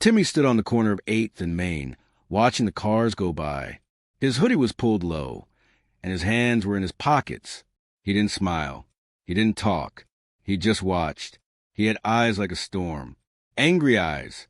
Timi stood on the corner of 8th and Main, watching the cars go by. His hoodie was pulled low, and his hands were in his pockets. He didn't smile. He didn't talk. He just watched. He had eyes like a storm. Angry eyes.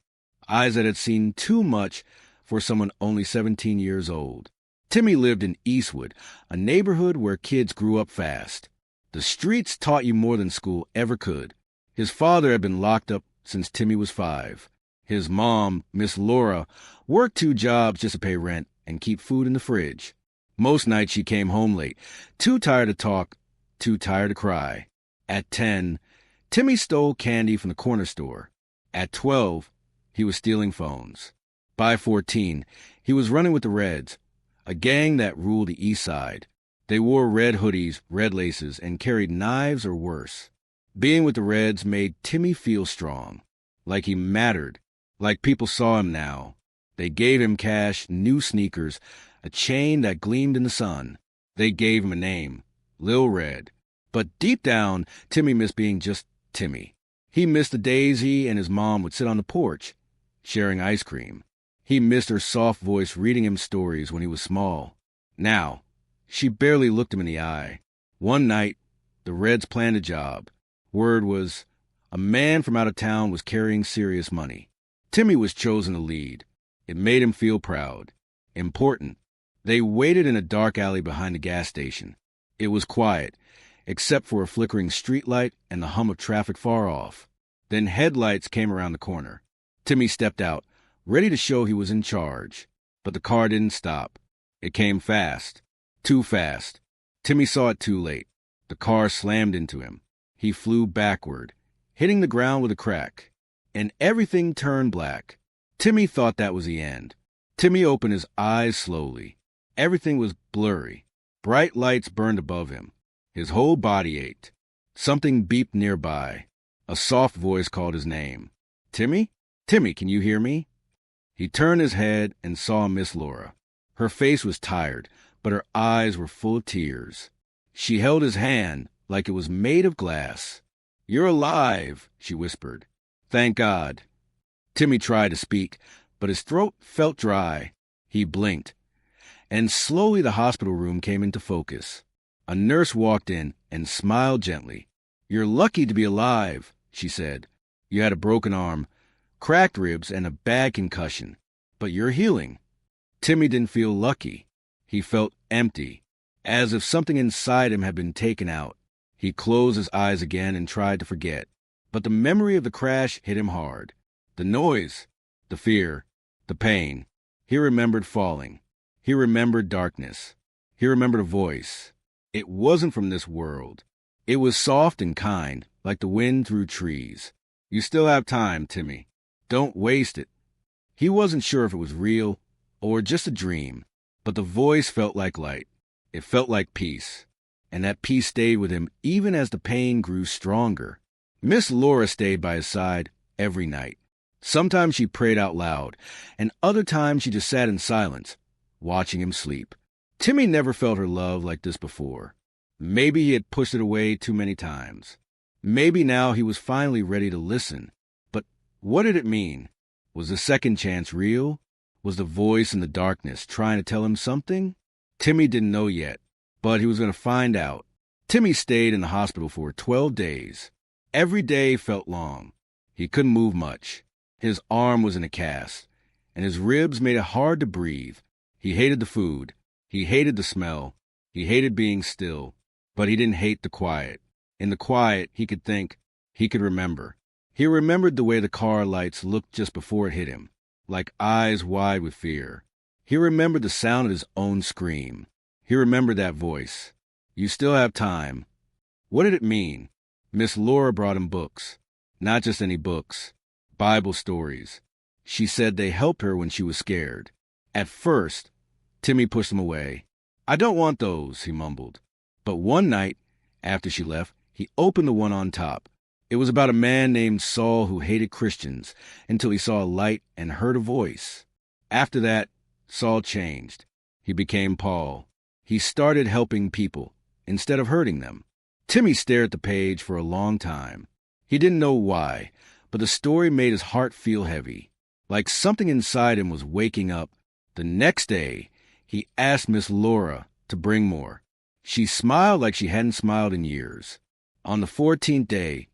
Eyes that had seen too much for someone only 17 years old. Timi lived in Eastwood, a neighborhood where kids grew up fast. The streets taught you more than school ever could. His father had been locked up since Timi was 5. His mom, Miss Laura, worked 2 jobs just to pay rent and keep food in the fridge. Most nights she came home late, too tired to talk, too tired to cry. At 10, Timi stole candy from the corner store. At 12, he was stealing phones. By 14, he was running with the Reds, a gang that ruled the East Side. They wore red hoodies, red laces, and carried knives or worse. Being with the Reds made Timi feel strong, like he mattered, like people saw him now. They gave him cash, new sneakers, a chain that gleamed in the sun. They gave him a name, Lil Red. But deep down, Timi missed being just Timi. He missed the days he and his mom would sit on the porch, sharing ice cream. He missed her soft voice reading him stories when he was small. Now, she barely looked him in the eye. One night, the Reds planned a job. Word was, a man from out of town was carrying serious money. Timi was chosen to lead. It made him feel proud. Important. They waited in a dark alley behind the gas station. It was quiet, except for a flickering streetlight and the hum of traffic far off. Then headlights came around the corner. Timi stepped out, ready to show he was in charge. But the car didn't stop. It came fast. Too fast. Timi saw it too late. The car slammed into him. He flew backward, hitting the ground with a crack. And everything turned black. Timi thought that was the end. Timi opened his eyes slowly. Everything was blurry. Bright lights burned above him. His whole body ached. Something beeped nearby. A soft voice called his name. Timi? Timi, can you hear me? He turned his head and saw Miss Laura. Her face was tired, but her eyes were full of tears. She held his hand like it was made of glass. You're alive, she whispered. Thank God. Timi tried to speak, but his throat felt dry. He blinked, and slowly the hospital room came into focus. A nurse walked in and smiled gently. You're lucky to be alive, she said. You had a broken arm, cracked ribs, and a bad concussion, but you're healing. Timi didn't feel lucky. He felt empty, as if something inside him had been taken out. He closed his eyes again and tried to forget, but the memory of the crash hit him hard. The noise, the fear, the pain. He remembered falling. He remembered darkness. He remembered a voice. It wasn't from this world. It was soft and kind, like the wind through trees. You still have time, Timi. Don't waste it. He wasn't sure if it was real or just a dream, but the voice felt like light. It felt like peace. And that peace stayed with him even as the pain grew stronger. Miss Laura stayed by his side every night. Sometimes she prayed out loud, and other times she just sat in silence, watching him sleep. Timi never felt her love like this before. Maybe he had pushed it away too many times. Maybe now he was finally ready to listen. But what did it mean? Was the second chance real? Was the voice in the darkness trying to tell him something? Timi didn't know yet, but he was going to find out. Timi stayed in the hospital for 12 days. Every day felt long. He couldn't move much. His arm was in a cast, and his ribs made it hard to breathe. He hated the food. He hated the smell. He hated being still. But he didn't hate the quiet. In the quiet, he could think. He could remember. He remembered the way the car lights looked just before it hit him, like eyes wide with fear. He remembered the sound of his own scream. He remembered that voice. You still have time. What did it mean? Miss Laura brought him books. Not just any books. Bible stories. She said they helped her when she was scared. At first, Timi pushed them away. I don't want those, he mumbled. But one night, after she left, he opened the one on top. It was about a man named Saul who hated Christians until he saw a light and heard a voice. After that, Saul changed. He became Paul. He started helping people instead of hurting them. Timi stared at the page for a long time. He didn't know why, but the story made his heart feel heavy. like something inside him was waking up. The next day, he asked Miss Laura to bring more. She smiled like she hadn't smiled in years. On the 14th day,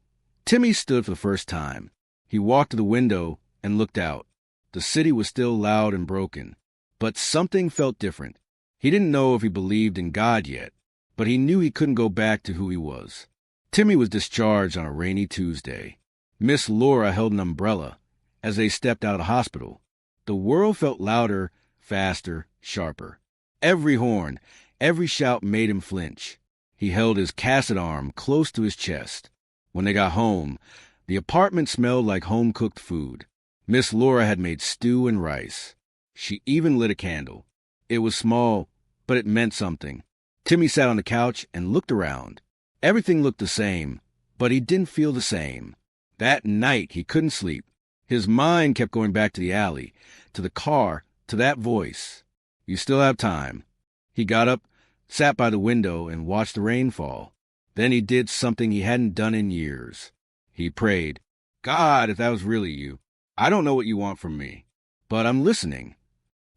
Timi stood for the first time. He walked to the window and looked out. The city was still loud and broken, but something felt different. He didn't know if he believed in God yet, but he knew he couldn't go back to who he was. Timi was discharged on a rainy Tuesday. Miss Laura held an umbrella as they stepped out of the hospital. The world felt louder, faster, sharper. Every horn, every shout made him flinch. He held his casted arm close to his chest. When they got home, the apartment smelled like home-cooked food. Miss Laura had made stew and rice. She even lit a candle. It was small, but it meant something. Timi sat on the couch and looked around. Everything looked the same, but he didn't feel the same. That night, he couldn't sleep. His mind kept going back to the alley, to the car, to that voice. You still have time. He got up, sat by the window, and watched the rain fall. Then he did something he hadn't done in years. He prayed, God, if that was really you, I don't know what you want from me, but I'm listening.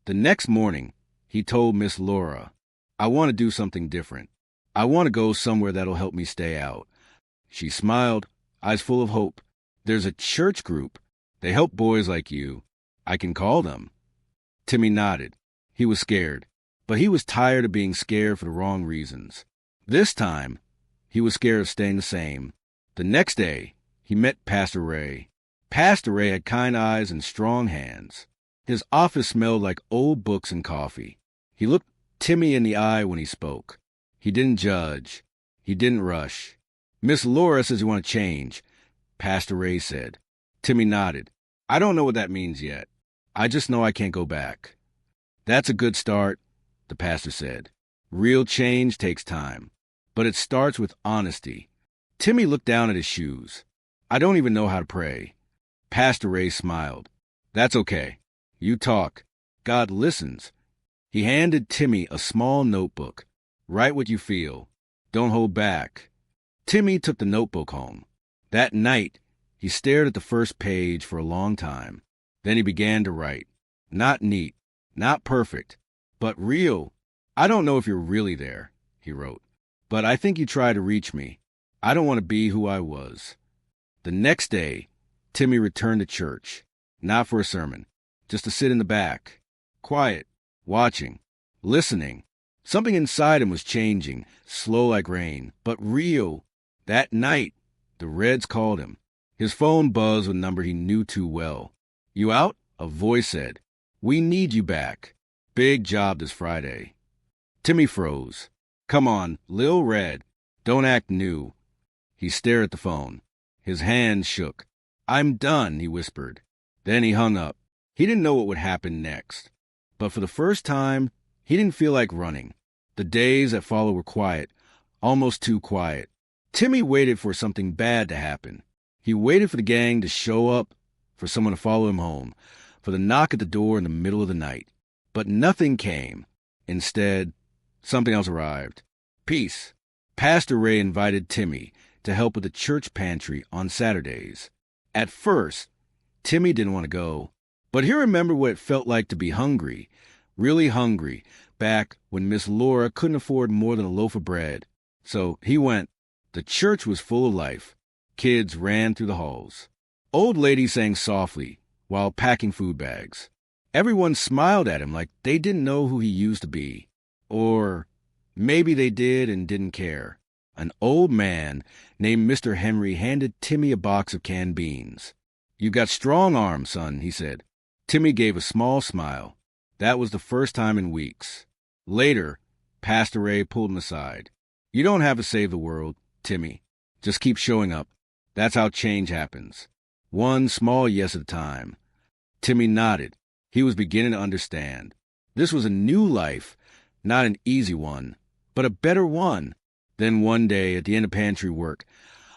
The next morning, he told Miss Laura, I want to do something different. I want to go somewhere that'll help me stay out. She smiled, eyes full of hope. There's a church group. They help boys like you. I can call them. Timi nodded. He was scared, but he was tired of being scared for the wrong reasons. This time, he was scared of staying the same. The next day, he met Pastor Ray. Pastor Ray had kind eyes and strong hands. His office smelled like old books and coffee. He looked Timi in the eye when he spoke. He didn't judge. He didn't rush. Miss Laura says you want to change, Pastor Ray said. Timi nodded. I don't know what that means yet. I just know I can't go back. That's a good start, the pastor said. Real change takes time, but it starts with honesty. Timi looked down at his shoes. I don't even know how to pray. Pastor Ray smiled. That's okay. You talk. God listens. He handed Timi a small notebook. Write what you feel. Don't hold back. Timi took the notebook home. That night, he stared at the first page for a long time. Then he began to write. Not neat, not perfect, but real. I don't know if you're really there, he wrote, but I think you try to reach me. I don't want to be who I was. The next day, Timi returned to church, not for a sermon, just to sit in the back, quiet, watching, listening. Something inside him was changing, slow like rain, but real. That night, the Reds called him. His phone buzzed with a number he knew too well. You out? A voice said. We need you back. Big job this Friday. Timi froze. Come on, Lil Red. Don't act new. He stared at the phone. His hands shook. I'm done, he whispered. Then he hung up. He didn't know what would happen next. But for the first time, he didn't feel like running. The days that followed were quiet, almost too quiet. Timi waited for something bad to happen. He waited for the gang to show up, for someone to follow him home, for the knock at the door in the middle of the night. But nothing came. Instead, something else arrived. Peace. Pastor Ray invited Timi to help with the church pantry on Saturdays. At first, Timi didn't want to go, but he remembered what it felt like to be hungry, really hungry, back when Miss Laura couldn't afford more than a loaf of bread. So he went. The church was full of life. Kids ran through the halls. Old ladies sang softly while packing food bags. Everyone smiled at him like they didn't know who he used to be. Or maybe they did and didn't care. An old man named Mr. Henry handed Timi a box of canned beans. You got strong arms, son, he said. Timi gave a small smile. That was the first time in weeks. Later, Pastor Ray pulled him aside. You don't have to save the world, Timi. Just keep showing up. That's how change happens. One small yes at a time. Timi nodded. He was beginning to understand. This was a new life, not an easy one, but a better one. Then one day, at the end of pantry work,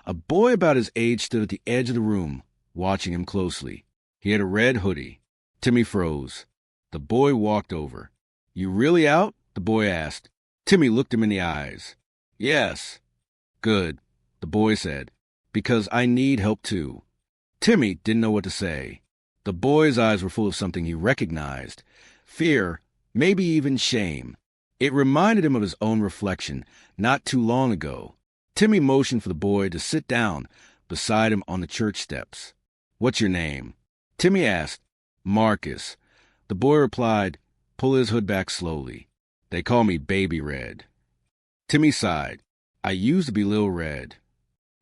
a boy about his age stood at the edge of the room, watching him closely. He had a red hoodie. Timi froze. The boy walked over. You really out? The boy asked. Timi looked him in the eyes. Yes. Good, the boy said, because I need help too. Timi didn't know what to say. The boy's eyes were full of something he recognized. Fear, maybe even shame. It reminded him of his own reflection not too long ago. Timi motioned for the boy to sit down beside him on the church steps. "What's your name?" Timi asked. "Marcus." The boy replied, pulling his hood back slowly. "They call me Baby Red." Timi sighed. "I used to be Lil Red."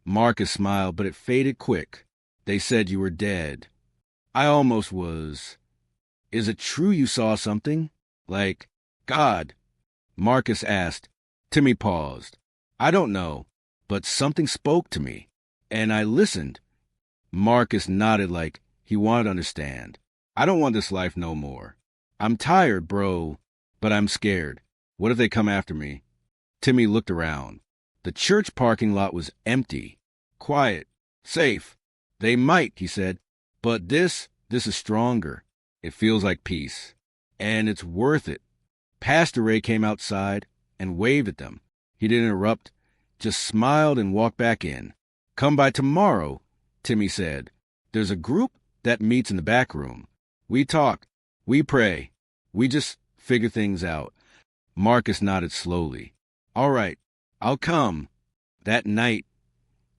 Marcus smiled, but it faded quick. "They said you were dead." "I almost was." "Is it true you saw something? Like God?" Marcus asked. Timi paused. "I don't know, but something spoke to me, and I listened." Marcus nodded like he wanted to understand. "I don't want this life no more. I'm tired, bro, but I'm scared. What if they come after me?" Timi looked around. The church parking lot was empty, quiet, safe. "They might," he said, "but this is stronger. It feels like peace. And it's worth it." Pastor Ray came outside and waved at them. He didn't interrupt, just smiled and walked back in. "Come by tomorrow," Timi said. "There's a group that meets in the back room. We talk, we pray, we just figure things out." Marcus nodded slowly. "All right, I'll come." That night,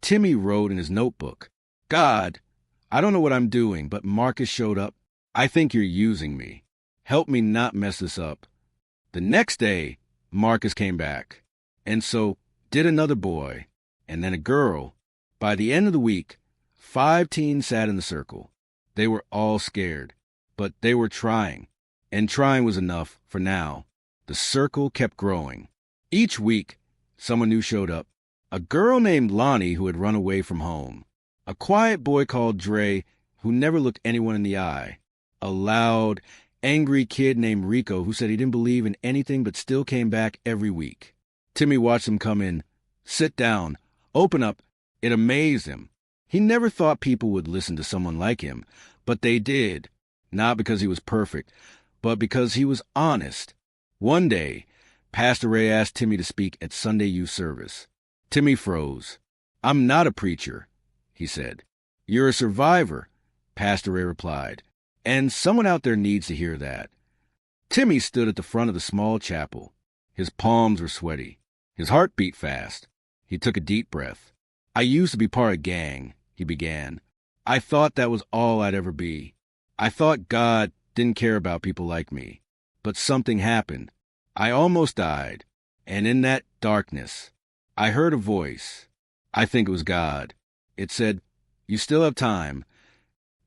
Timi wrote in his notebook, "God, I don't know what I'm doing, but Marcus showed up. I think you're using me. Help me not mess this up." The next day, Marcus came back, and so did another boy, and then a girl. By the end of the week, 5 teens sat in the circle. They were all scared, but they were trying, and trying was enough for now. The circle kept growing. Each week, someone new showed up. A girl named Lonnie who had run away from home. A quiet boy called Dre who never looked anyone in the eye. A loud, angry kid named Rico who said he didn't believe in anything but still came back every week. Timi watched them come in, sit down, open up. It amazed him. He never thought people would listen to someone like him, but they did. Not because he was perfect, but because he was honest. One day, Pastor Ray asked Timi to speak at Sunday youth service. Timi froze. "I'm not a preacher," he said. "You're a survivor," Pastor Ray replied. "And someone out there needs to hear that." Timi stood at the front of the small chapel. His palms were sweaty. His heart beat fast. He took a deep breath. "I used to be part of a gang," he began. "I thought that was all I'd ever be. I thought God didn't care about people like me. But something happened. I almost died. And in that darkness, I heard a voice. I think it was God. It said, 'You still have time.'"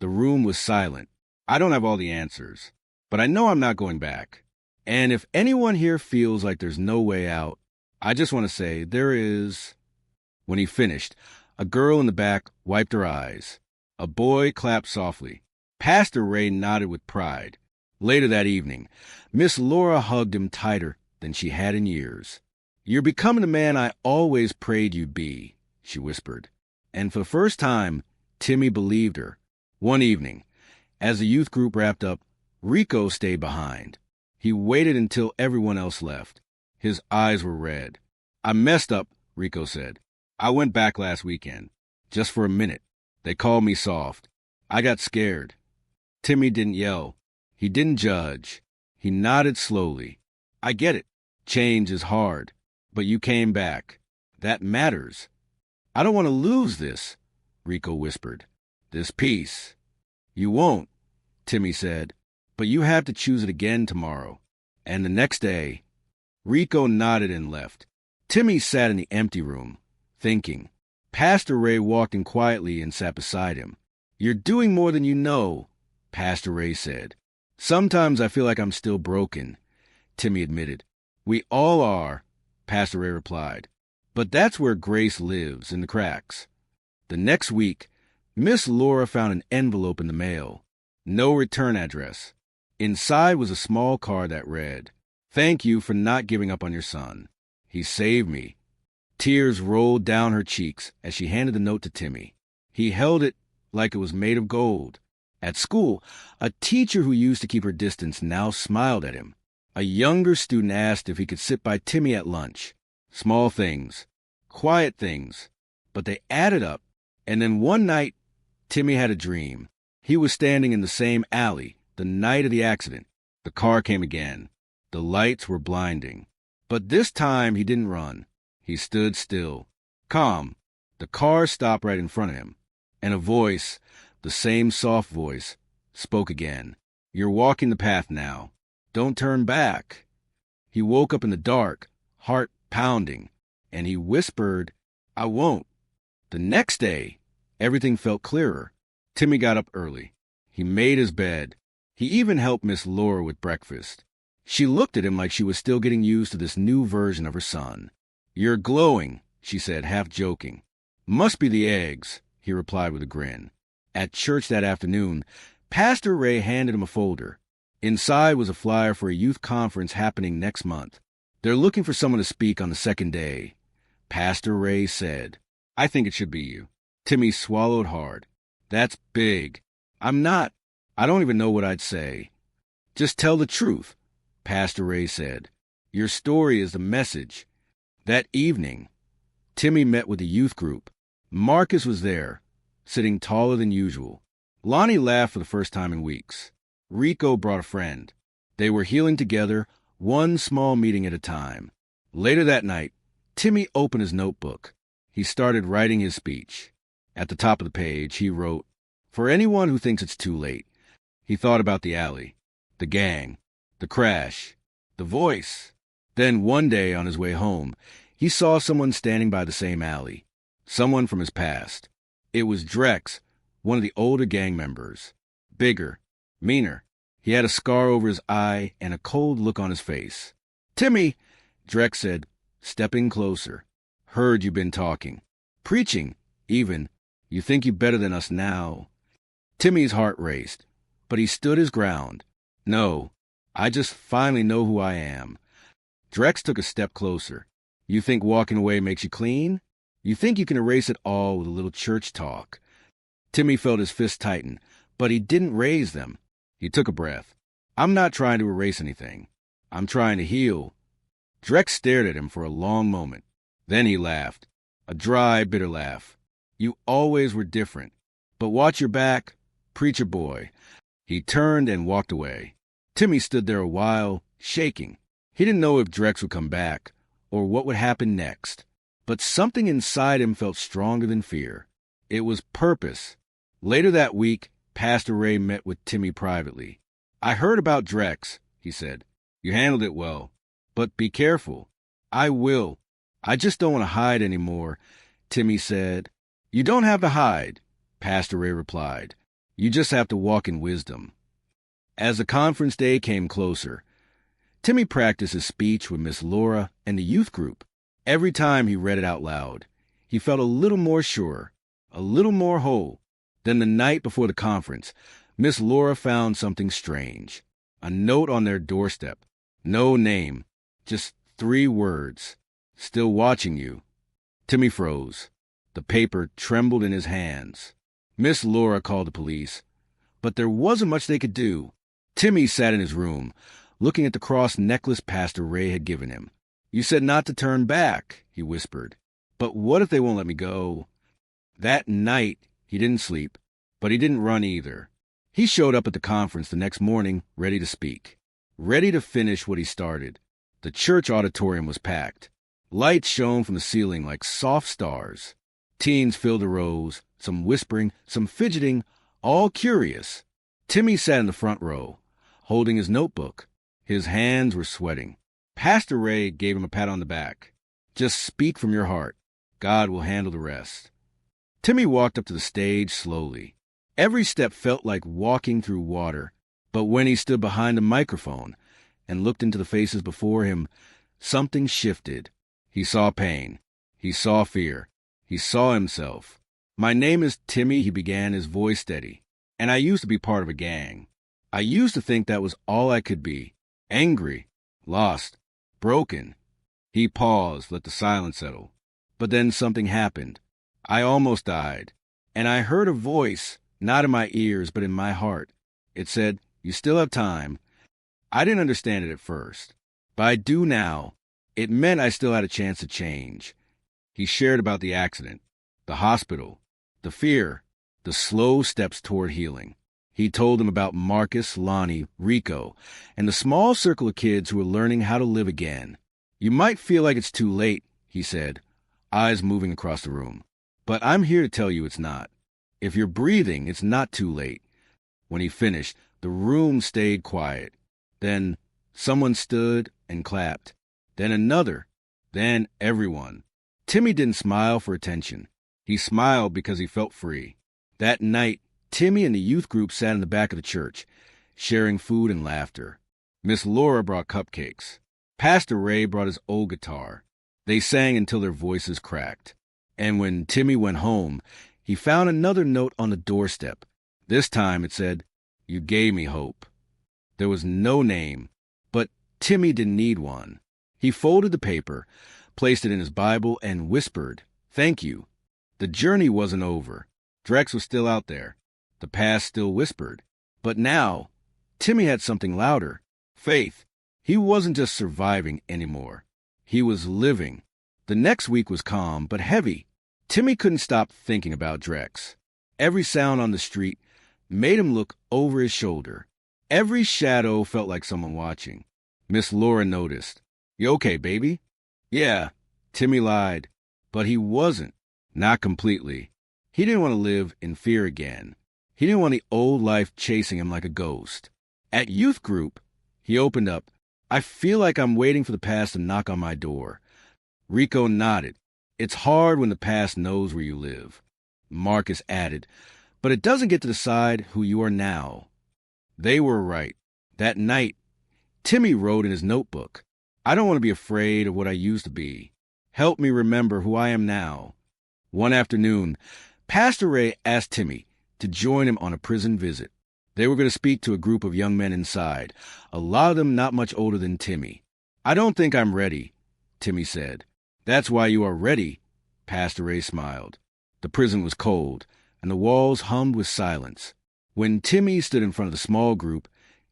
The room was silent. "I don't have all the answers, but I know I'm not going back. And if anyone here feels like there's no way out, I just want to say there is." When he finished, a girl in the back wiped her eyes. A boy clapped softly. Pastor Ray nodded with pride. Later that evening, Miss Laura hugged him tighter than she had in years. "You're becoming the man I always prayed you'd be," she whispered. And for the first time, Timi believed her. One evening, as the youth group wrapped up, Rico stayed behind. He waited until everyone else left. His eyes were red. "I messed up," Rico said. "I went back last weekend. Just for a minute. They called me soft. I got scared." Timi didn't yell. He didn't judge. He nodded slowly. "I get it. Change is hard. But you came back. That matters." "I don't want to lose this," Rico whispered. "This peace." "You won't," Timi said. "But you have to choose it again tomorrow. And the next day." Rico nodded and left. Timi sat in the empty room, thinking. Pastor Ray walked in quietly and sat beside him. "You're doing more than you know," Pastor Ray said. "Sometimes I feel like I'm still broken," Timi admitted. "We all are," Pastor Ray replied. "But that's where grace lives, in the cracks." The next week, Miss Laura found an envelope in the mail. No return address. Inside was a small card that read, "Thank you for not giving up on your son. He saved me." Tears rolled down her cheeks as she handed the note to Timi. He held it like it was made of gold. At school, a teacher who used to keep her distance now smiled at him. A younger student asked if he could sit by Timi at lunch. Small things, quiet things, but they added up. And then one night, Timi had a dream. He was standing in the same alley the night of the accident. The car came again. The lights were blinding. But this time he didn't run. He stood still, calm. The car stopped right in front of him. And a voice, the same soft voice, spoke again. "You're walking the path now. Don't turn back." He woke up in the dark, heart pounding, and he whispered, "I won't." The next day, everything felt clearer. Timi got up early. He made his bed. He even helped Miss Laura with breakfast. She looked at him like she was still getting used to this new version of her son. "You're glowing," she said, half joking. "Must be the eggs," he replied with a grin. At church that afternoon, Pastor Ray handed him a folder. Inside was a flyer for a youth conference happening next month. "They're looking for someone to speak on the second day." Pastor Ray said, "I think it should be you." Timi swallowed hard. "That's big. I don't even know what I'd say." "Just tell the truth," Pastor Ray said. "Your story is the message." That evening, Timi met with the youth group. Marcus was there, sitting taller than usual. Lonnie laughed for the first time in weeks. Rico brought a friend. They were healing together, one small meeting at a time. Later that night, Timi opened his notebook. He started writing his speech. At the top of the page, he wrote, "For anyone who thinks it's too late." He thought about the alley, the gang, the crash, the voice. Then one day on his way home, he saw someone standing by the same alley, someone from his past. It was Drex, one of the older gang members. Bigger, meaner. He had a scar over his eye and a cold look on his face. "Timi," Drex said, stepping closer. "Heard you've been talking. Preaching, even. You think you're better than us now." Timi's heart raced, but he stood his ground. "No, I just finally know who I am." Drex took a step closer. "You think walking away makes you clean? You think you can erase it all with a little church talk?" Timi felt his fists tighten, but he didn't raise them. He took a breath. "I'm not trying to erase anything. I'm trying to heal." Drex stared at him for a long moment. Then he laughed, a dry, bitter laugh. "You always were different. But watch your back, preacher boy." He turned and walked away. Timi stood there a while, shaking. He didn't know if Drex would come back or what would happen next. But something inside him felt stronger than fear. It was purpose. Later that week, Pastor Ray met with Timi privately. "I heard about Drex," he said. "You handled it well. But be careful." "I will. I just don't want to hide anymore," Timi said. "You don't have to hide," Pastor Ray replied. "You just have to walk in wisdom." As the conference day came closer, Timi practiced his speech with Miss Laura and the youth group. Every time he read it out loud, he felt a little more sure, a little more whole. Then the night before the conference, Miss Laura found something strange. A note on their doorstep. No name, just 3 words. "Still watching you." Timi froze. The paper trembled in his hands. Miss Laura called the police, but there wasn't much they could do. Timi sat in his room, looking at the cross necklace Pastor Ray had given him. "You said not to turn back," he whispered. "But what if they won't let me go?" That night, he didn't sleep, but he didn't run either. He showed up at the conference the next morning, ready to speak, ready to finish what he started. The church auditorium was packed. Lights shone from the ceiling like soft stars. Teens filled the rows, some whispering, some fidgeting, all curious. Timi sat in the front row, holding his notebook. His hands were sweating. Pastor Ray gave him a pat on the back. "Just speak from your heart. God will handle the rest." Timi walked up to the stage slowly. Every step felt like walking through water. But when he stood behind the microphone and looked into the faces before him, something shifted. He saw pain. He saw fear. He saw himself. "My name is Timi," he began, his voice steady. "And I used to be part of a gang. I used to think that was all I could be. Angry, lost, broken." He paused, let the silence settle. But then something happened. "I almost died. And I heard a voice, not in my ears, but in my heart. It said, 'You still have time.' I didn't understand it at first, but I do now. It meant I still had a chance to change." He shared about the accident, the hospital, the fear, the slow steps toward healing. He told them about Marcus, Lonnie, Rico, and the small circle of kids who were learning how to live again. "You might feel like it's too late," he said, eyes moving across the room. "But I'm here to tell you it's not. If you're breathing, it's not too late." When he finished, the room stayed quiet. Then someone stood and clapped. Then another. Then everyone. Timi didn't smile for attention. He smiled because he felt free. That night, Timi and the youth group sat in the back of the church, sharing food and laughter. Miss Laura brought cupcakes. Pastor Ray brought his old guitar. They sang until their voices cracked. And when Timi went home, he found another note on the doorstep. This time it said, "You gave me hope." There was no name, but Timi didn't need one. He folded the paper, placed it in his Bible, and whispered, "Thank you." The journey wasn't over. Drex was still out there. The past still whispered. But now, Timi had something louder. Faith. He wasn't just surviving anymore. He was living. The next week was calm, but heavy. Timi couldn't stop thinking about Drex. Every sound on the street made him look over his shoulder. Every shadow felt like someone watching. Miss Laura noticed. "You okay, baby?" "Yeah," Timi lied. But he wasn't. Not completely. He didn't want to live in fear again. He didn't want the old life chasing him like a ghost. At youth group, he opened up. "I feel like I'm waiting for the past to knock on my door." Rico nodded. "It's hard when the past knows where you live." Marcus added, "But it doesn't get to decide who you are now." They were right. That night, Timi wrote in his notebook, "I don't want to be afraid of what I used to be. Help me remember who I am now." One afternoon, Pastor Ray asked Timi to join him on a prison visit. They were going to speak to a group of young men inside, a lot of them not much older than Timi. "I don't think I'm ready," Timi said. "That's why you are ready," Pastor Ray smiled. The prison was cold, and the walls hummed with silence. When Timi stood in front of the small group,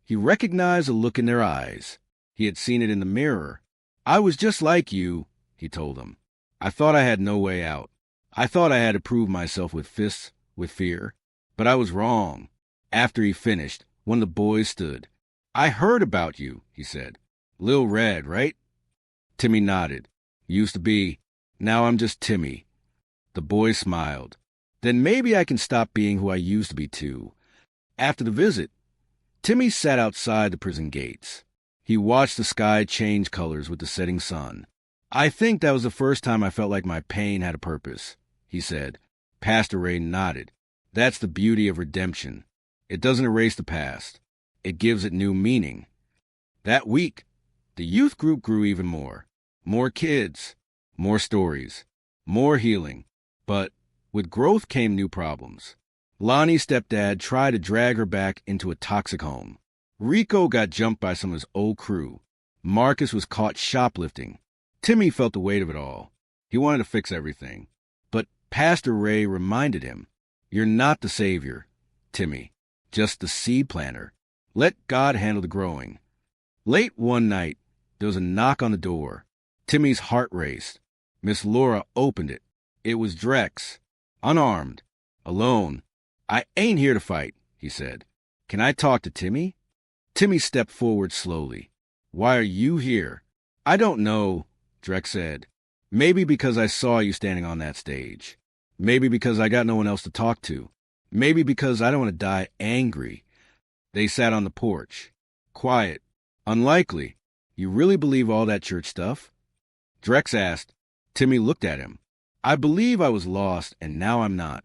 he recognized a look in their eyes. He had seen it in the mirror. "I was just like you," he told them. "I thought I had no way out. I thought I had to prove myself with fists, with fear. But I was wrong." After he finished, one of the boys stood. "I heard about you," he said. "Lil Red, right?" Timi nodded. "Used to be. Now I'm just Timi." The boy smiled. "Then maybe I can stop being who I used to be too." After the visit, Timi sat outside the prison gates. He watched the sky change colors with the setting sun. "I think that was the first time I felt like my pain had a purpose," he said. Pastor Ray nodded. "That's the beauty of redemption. It doesn't erase the past. It gives it new meaning." That week, the youth group grew even more. More kids, more stories, more healing. But with growth came new problems. Lonnie's stepdad tried to drag her back into a toxic home. Rico got jumped by some of his old crew. Marcus was caught shoplifting. Timi felt the weight of it all. He wanted to fix everything. But Pastor Ray reminded him, "You're not the savior, Timi, just the seed planter. Let God handle the growing." Late one night, there was a knock on the door. Timi's heart raced. Miss Laura opened it. It was Drex, unarmed, alone. "I ain't here to fight," he said. "Can I talk to Timi?" Timi stepped forward slowly. "Why are you here?" "I don't know," Drex said. "Maybe because I saw you standing on that stage. Maybe because I got no one else to talk to. Maybe because I don't want to die angry." They sat on the porch. Quiet. "Unlikely. You really believe all that church stuff?" Drex asked. Timi looked at him. "I believe I was lost, and now I'm not."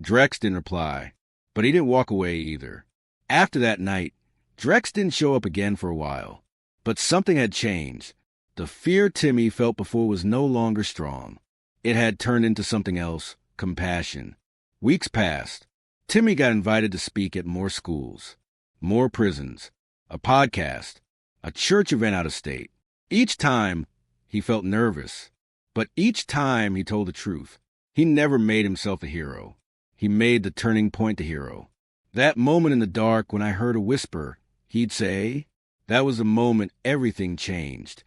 Drex didn't reply, but he didn't walk away either. After that night, Drex didn't show up again for a while. But something had changed. The fear Timi felt before was no longer strong. It had turned into something else, compassion. Weeks passed. Timi got invited to speak at more schools, more prisons, a podcast, a church event out of state. Each time, he felt nervous. But each time he told the truth. He never made himself a hero. He made the turning point the hero. "That moment in the dark when I heard a whisper," he'd say, "that was the moment everything changed."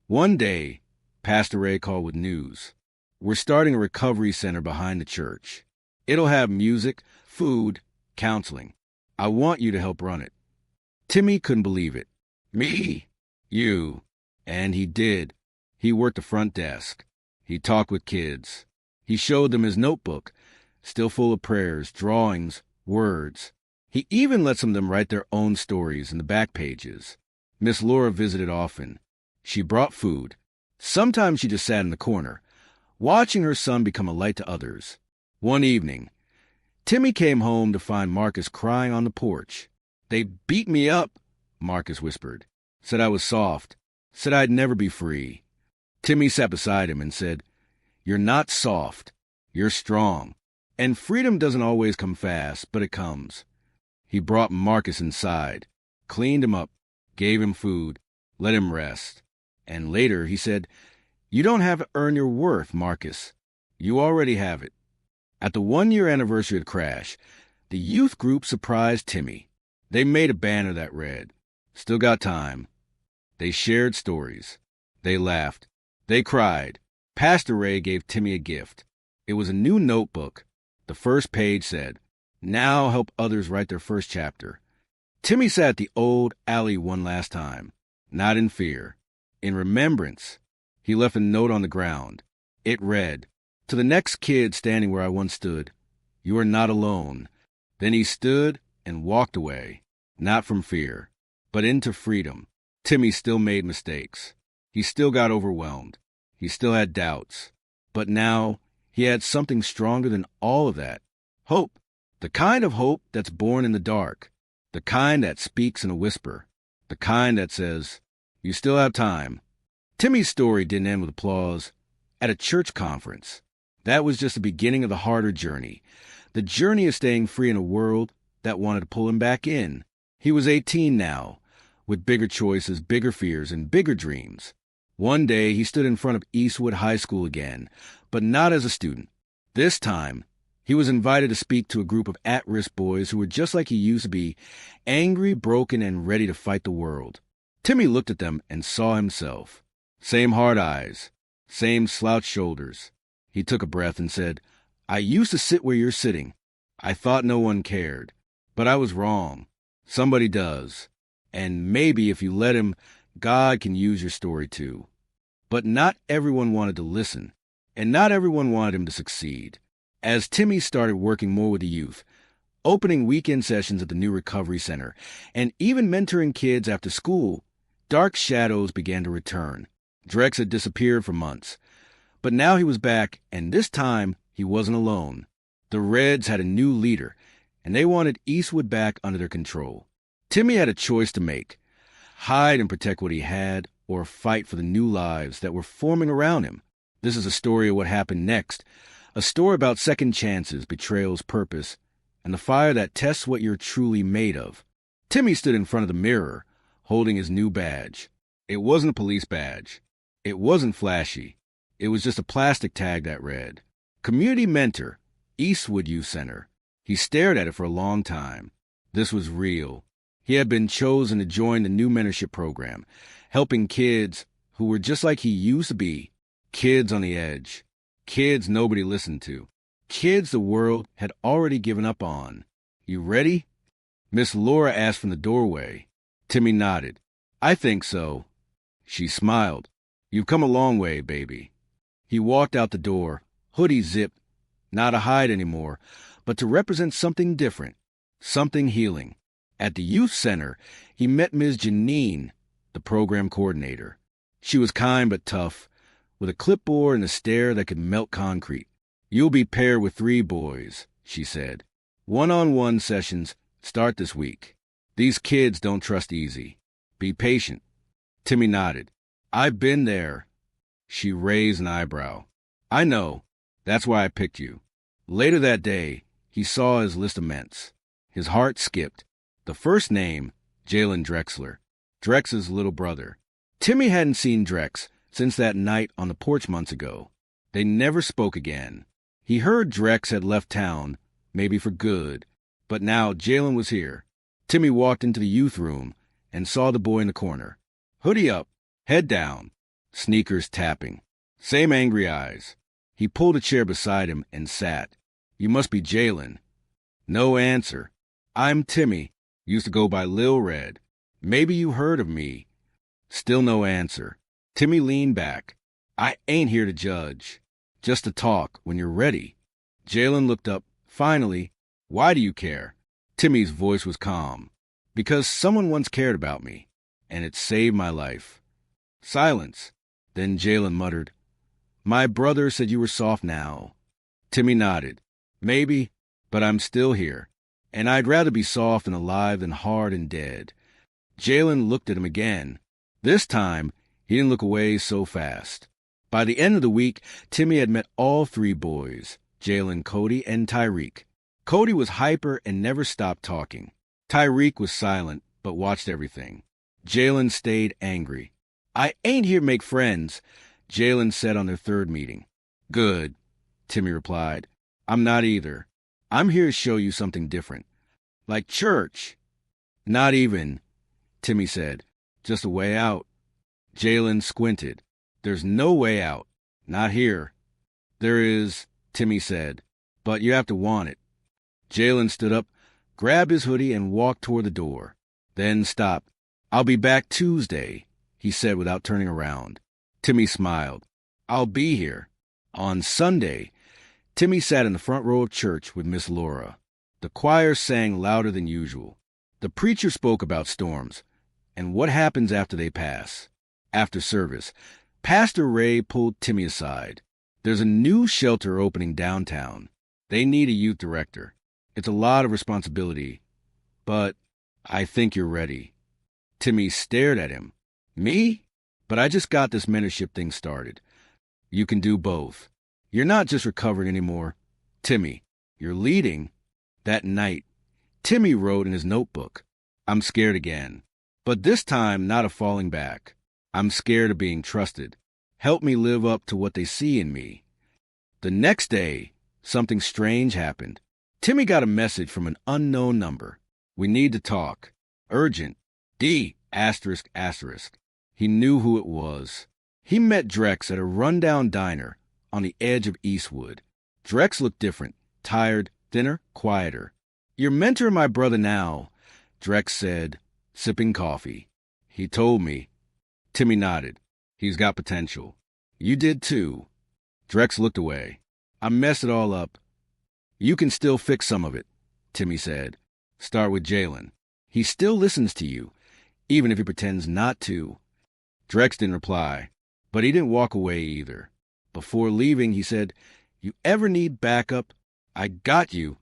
One day, Pastor Ray called with news. "We're starting a recovery center behind the church. It'll have music, food, counseling." I want you to help run it." Timi couldn't believe it. "Me? You?" And he did. He worked the front desk. He talked with kids. He showed them his notebook, still full of prayers, drawings, words. He even let some of them write their own stories in the back pages. Miss Laura visited often. She brought food. Sometimes she just sat in the corner, watching her son become a light to others. One evening, Timi came home to find Marcus crying on the porch. "They beat me up," Marcus whispered. "Said I was soft. Said I'd never be free." Timi sat beside him and said, "You're not soft. You're strong. And freedom doesn't always come fast, but it comes." He brought Marcus inside, cleaned him up, gave him food, let him rest. And later he said, "You don't have to earn your worth, Marcus. You already have it." At the 1-year anniversary of the crash, the youth group surprised Timi. They made a banner that read, "Still got time." They shared stories. They laughed. They cried. Pastor Ray gave Timi a gift. It was a new notebook. The first page said, "Now help others write their first chapter." Timi sat at the old alley one last time, not in fear, in remembrance. He left a note on the ground. It read, "To the next kid standing where I once stood, you are not alone." Then he stood and walked away, not from fear, but into freedom. Timi still made mistakes. He still got overwhelmed. He still had doubts. But now he had something stronger than all of that. Hope. The kind of hope that's born in the dark. The kind that speaks in a whisper. The kind that says, "You still have time." Timi's story didn't end with applause at a church conference. That was just the beginning of the harder journey. The journey of staying free in a world that wanted to pull him back in. He was 18 now, with bigger choices, bigger fears, and bigger dreams. One day, he stood in front of Eastwood High School again, but not as a student. This time, he was invited to speak to a group of at-risk boys who were just like he used to be, angry, broken, and ready to fight the world. Timi looked at them and saw himself. Same hard eyes, same slouched shoulders. He took a breath and said, "I used to sit where you're sitting. I thought no one cared. But I was wrong. Somebody does. And maybe if you let him, God can use your story too." But not everyone wanted to listen, and not everyone wanted him to succeed. As Timi started working more with the youth, opening weekend sessions at the new recovery center, and even mentoring kids after school, dark shadows began to return. Drex had disappeared for months. But now he was back, and this time he wasn't alone. The Reds had a new leader, and they wanted Eastwood back under their control. Timi had a choice to make: hide and protect what he had, or fight for the new lives that were forming around him. This is a story of what happened next, a story about second chances, betrayals, purpose, and the fire that tests what you're truly made of. Timi stood in front of the mirror, holding his new badge. It wasn't a police badge. It wasn't flashy. It was just a plastic tag that read, "Community Mentor, Eastwood Youth Center." He stared at it for a long time. This was real. He had been chosen to join the new mentorship program, helping kids who were just like he used to be, kids on the edge, kids nobody listened to, kids the world had already given up on. "You ready?" Miss Laura asked from the doorway. Timi nodded. "I think so." She smiled. "You've come a long way, baby." He walked out the door, hoodie zipped, not to hide anymore, but to represent something different, something healing. At the youth center, he met Ms. Janine, the program coordinator. She was kind but tough, with a clipboard and a stare that could melt concrete. "You'll be paired with 3 boys," she said. "One-on-one sessions start this week. These kids don't trust easy. Be patient." Timi nodded. "I've been there." She raised an eyebrow. "I know. That's why I picked you." Later that day, he saw his list immense. His heart skipped. The first name, Jalen Drexler, Drex's little brother. Timi hadn't seen Drex since that night on the porch months ago. They never spoke again. He heard Drex had left town, maybe for good, but now Jalen was here. Timi walked into the youth room and saw the boy in the corner. Hoodie up, head down, sneakers tapping, same angry eyes. He pulled a chair beside him and sat. "You must be Jalen." No answer. I'm Timi. Used to go by Lil Red. Maybe you heard of me. Still no answer. Timi leaned back. I ain't here to judge. Just to talk when you're ready. Jalen looked up. Finally, why do you care? Timi's voice was calm. Because someone once cared about me, and it saved my life. Silence. Then Jalen muttered, My brother said you were soft now. Timi nodded. Maybe, but I'm still here. And I'd rather be soft and alive than hard and dead. Jalen looked at him again. This time, he didn't look away so fast. By the end of the week, Timi had met all three boys, Jalen, Cody, and Tyreek. Cody was hyper and never stopped talking. Tyreek was silent, but watched everything. Jalen stayed angry. I ain't here to make friends, Jalen said on their third meeting. Good, Timi replied. I'm not either. I'm here to show you something different. Like church. Not even, Timi said. Just a way out. Jalen squinted. There's no way out. Not here. There is, Timi said, but you have to want it. Jalen stood up, grabbed his hoodie, and walked toward the door. Then stopped. I'll be back Tuesday, he said without turning around. Timi smiled. I'll be here. On Sunday, Timi sat in the front row of church with Miss Laura. The choir sang louder than usual. The preacher spoke about storms and what happens after they pass. After service, Pastor Ray pulled Timi aside. There's a new shelter opening downtown. They need a youth director. It's a lot of responsibility, but I think you're ready. Timi stared at him. Me? But I just got this mentorship thing started. You can do both. You're not just recovering anymore. Timi, you're leading. That night, Timi wrote in his notebook, I'm scared again. But this time, not of falling back. I'm scared of being trusted. Help me live up to what they see in me. The next day, something strange happened. Timi got a message from an unknown number. We need to talk. Urgent. D***. He knew who it was. He met Drex at a rundown diner on the edge of Eastwood. Drex looked different, tired, thinner, quieter. You're mentoring my brother now, Drex said, sipping coffee. He told me. Timi nodded. He's got potential. You did too. Drex looked away. I messed it all up. You can still fix some of it, Timi said. Start with Jalen. He still listens to you, even if he pretends not to. Drex didn't reply, but he didn't walk away either. Before leaving, he said, You ever need backup? I got you.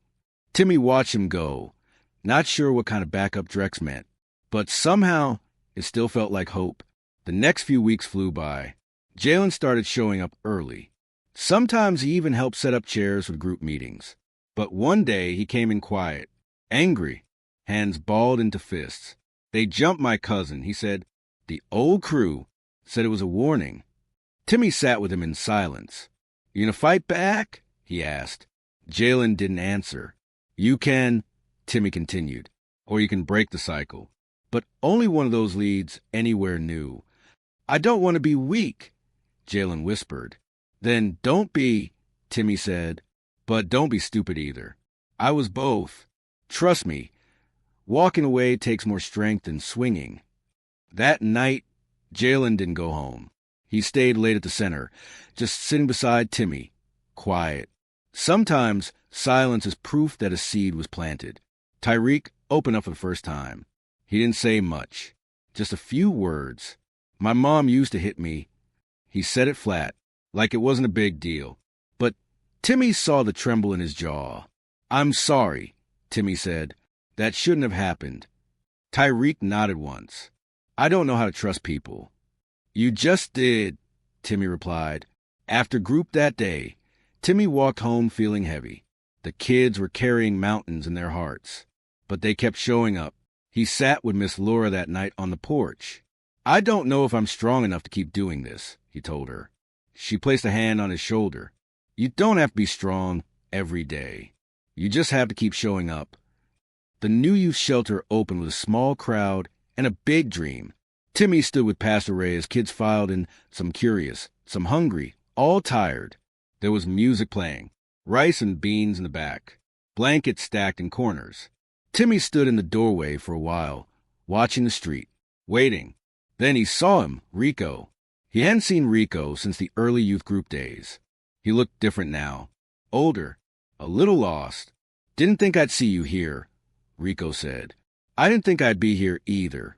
Timi watched him go, not sure what kind of backup Drex meant, but somehow it still felt like hope. The next few weeks flew by. Jalen started showing up early. Sometimes he even helped set up chairs for group meetings. But one day he came in quiet, angry, hands balled into fists. They jumped my cousin, he said. The old crew said it was a warning. Timi sat with him in silence. You gonna fight back? He asked. Jalen didn't answer. You can, Timi continued, or you can break the cycle. But only one of those leads anywhere new. I don't want to be weak, Jalen whispered. Then don't be, Timi said, but don't be stupid either. I was both. Trust me, walking away takes more strength than swinging. That night, Jalen didn't go home. He stayed late at the center, just sitting beside Timi, quiet. Sometimes silence is proof that a seed was planted. Tyreek opened up for the first time. He didn't say much, just a few words. My mom used to hit me. He said it flat, like it wasn't a big deal. But Timi saw the tremble in his jaw. I'm sorry, Timi said. That shouldn't have happened. Tyreek nodded once. I don't know how to trust people. You just did, Timi replied. After group that day, Timi walked home feeling heavy. The kids were carrying mountains in their hearts, but they kept showing up. He sat with Miss Laura that night on the porch. I don't know if I'm strong enough to keep doing this, he told her. She placed a hand on his shoulder. You don't have to be strong every day. You just have to keep showing up. The new youth shelter opened with a small crowd and a big dream. Timi stood with Pastor Ray as kids filed in, some curious, some hungry, all tired. There was music playing, rice and beans in the back, blankets stacked in corners. Timi stood in the doorway for a while, watching the street, waiting. Then he saw him, Rico. He hadn't seen Rico since the early youth group days. He looked different now. Older. A little lost. "Didn't think I'd see you here," Rico said. "I didn't think I'd be here either,"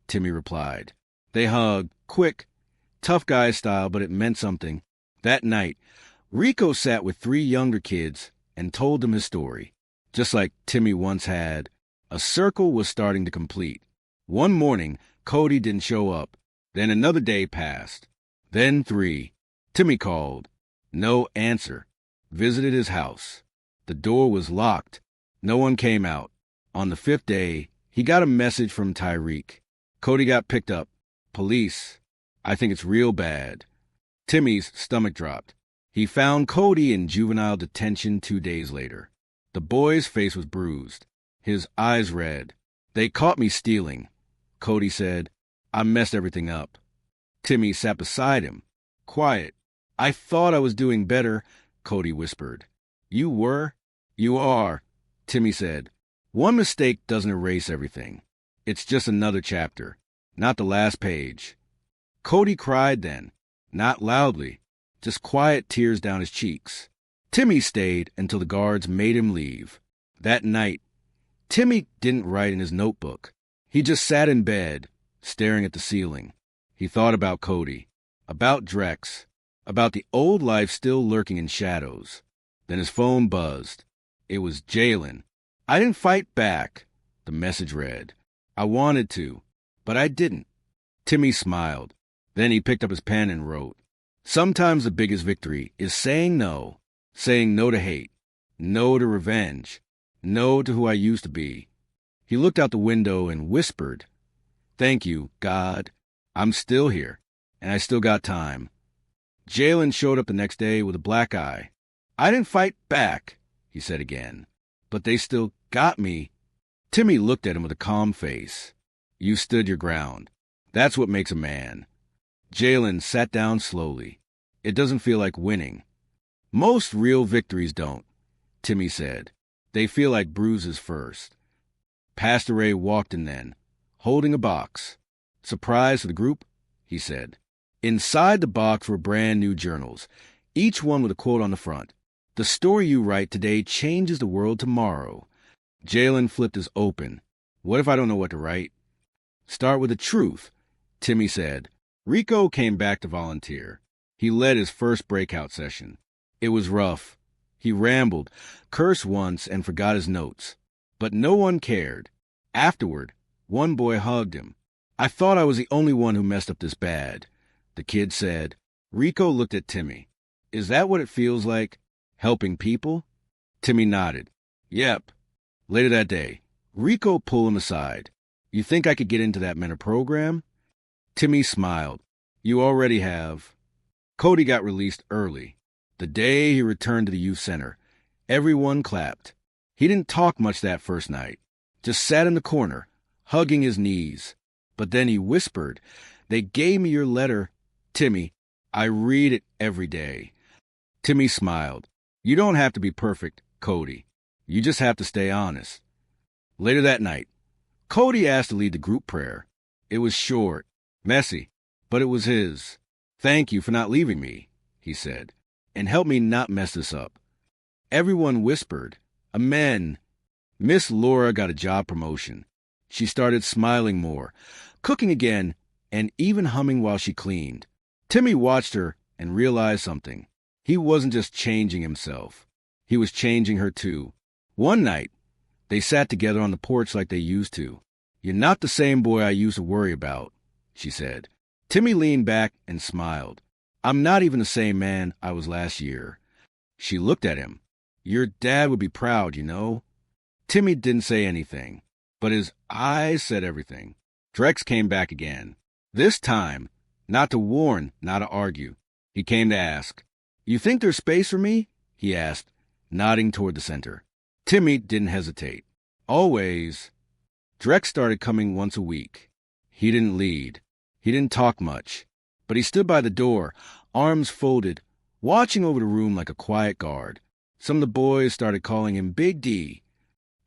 Timi replied. They hugged, quick, tough guy style, but it meant something. That night, Rico sat with 3 younger kids and told them his story. Just like Timi once had, a circle was starting to complete. One morning, Cody didn't show up. Then another day passed. Then 3. Timi called. No answer. Visited his house. The door was locked. No one came out. On the 5th day, he got a message from Tyreek. Cody got picked up. "Police. I think it's real bad." Timi's stomach dropped. He found Cody in juvenile detention 2 days later. The boy's face was bruised, his eyes red. "They caught me stealing," Cody said. "I messed everything up." Timi sat beside him, quiet. "I thought I was doing better," Cody whispered. "You were?" "You are," Timi said. "One mistake doesn't erase everything. It's just another chapter, not the last page." Cody cried then, not loudly, just quiet tears down his cheeks. Timi stayed until the guards made him leave. That night, Timi didn't write in his notebook. He just sat in bed, staring at the ceiling. He thought about Cody, about Drex, about the old life still lurking in shadows. Then his phone buzzed. It was Jalen. "I didn't fight back," the message read. "I wanted to, but I didn't." Timi smiled. Then he picked up his pen and wrote. "Sometimes the biggest victory is saying no to hate, no to revenge, no to who I used to be." He looked out the window and whispered, "Thank you, God. I'm still here, and I still got time." Jalen showed up the next day with a black eye. "I didn't fight back," he said again, "but they still got me." Timi looked at him with a calm face. "You stood your ground. That's what makes a man." Jalen sat down slowly. "It doesn't feel like winning." "Most real victories don't," Timi said. "They feel like bruises first." Pastor Ray walked in then, holding a box. "Surprise for the group?" he said. Inside the box were brand new journals, each one with a quote on the front. "The story you write today changes the world tomorrow." Jalen flipped his open. "What if I don't know what to write?" "Start with the truth," Timi said. Rico came back to volunteer. He led his first breakout session. It was rough. He rambled, cursed once, and forgot his notes. But no one cared. Afterward, one boy hugged him. "I thought I was the only one who messed up this bad," the kid said. Rico looked at Timi. "Is that what it feels like? Helping people?" Timi nodded. "Yep." Later that day, Rico pulled him aside. "You think I could get into that mentor program?" Timi smiled. "You already have." Cody got released early. The day he returned to the youth center, everyone clapped. He didn't talk much that first night, just sat in the corner, hugging his knees. But then he whispered, "They gave me your letter, Timi. I read it every day." Timi smiled. "You don't have to be perfect, Cody. You just have to stay honest." Later that night, Cody asked to lead the group prayer. It was short, messy, but it was his. "Thank you for not leaving me," he said, "and help me not mess this up." Everyone whispered, "Amen." Miss Laura got a job promotion. She started smiling more, cooking again, and even humming while she cleaned. Timi watched her and realized something. He wasn't just changing himself. He was changing her too. One night, they sat together on the porch like they used to. "You're not the same boy I used to worry about," she said. Timi leaned back and smiled. "I'm not even the same man I was last year." She looked at him. "Your dad would be proud, you know." Timi didn't say anything, but his eyes said everything. Drex came back again. This time, not to warn, not to argue. He came to ask. "You think there's space for me?" he asked, nodding toward the center. Timi didn't hesitate. "Always." Drex started coming once a week. He didn't lead. He didn't talk much. But he stood by the door, arms folded, watching over the room like a quiet guard. Some of the boys started calling him Big D.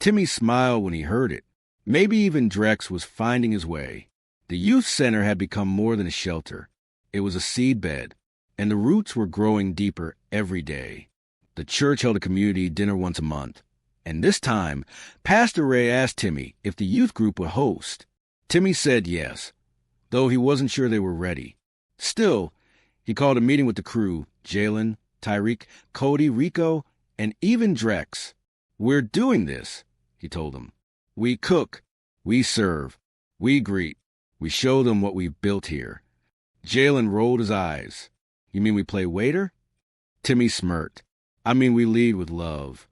Timi smiled when he heard it. Maybe even Drex was finding his way. The youth center had become more than a shelter. It was a seedbed, and the roots were growing deeper every day. The church held a community dinner once a month, and this time, Pastor Ray asked Timi if the youth group would host. Timi said yes, though he wasn't sure they were ready. Still, he called a meeting with the crew, Jalen, Tyreek, Cody, Rico, and even Drex. "We're doing this," he told them. "We cook, we serve, we greet, we show them what we've built here." Jalen rolled his eyes. "You mean we play waiter?" Timi smirked. "I mean we lead with love."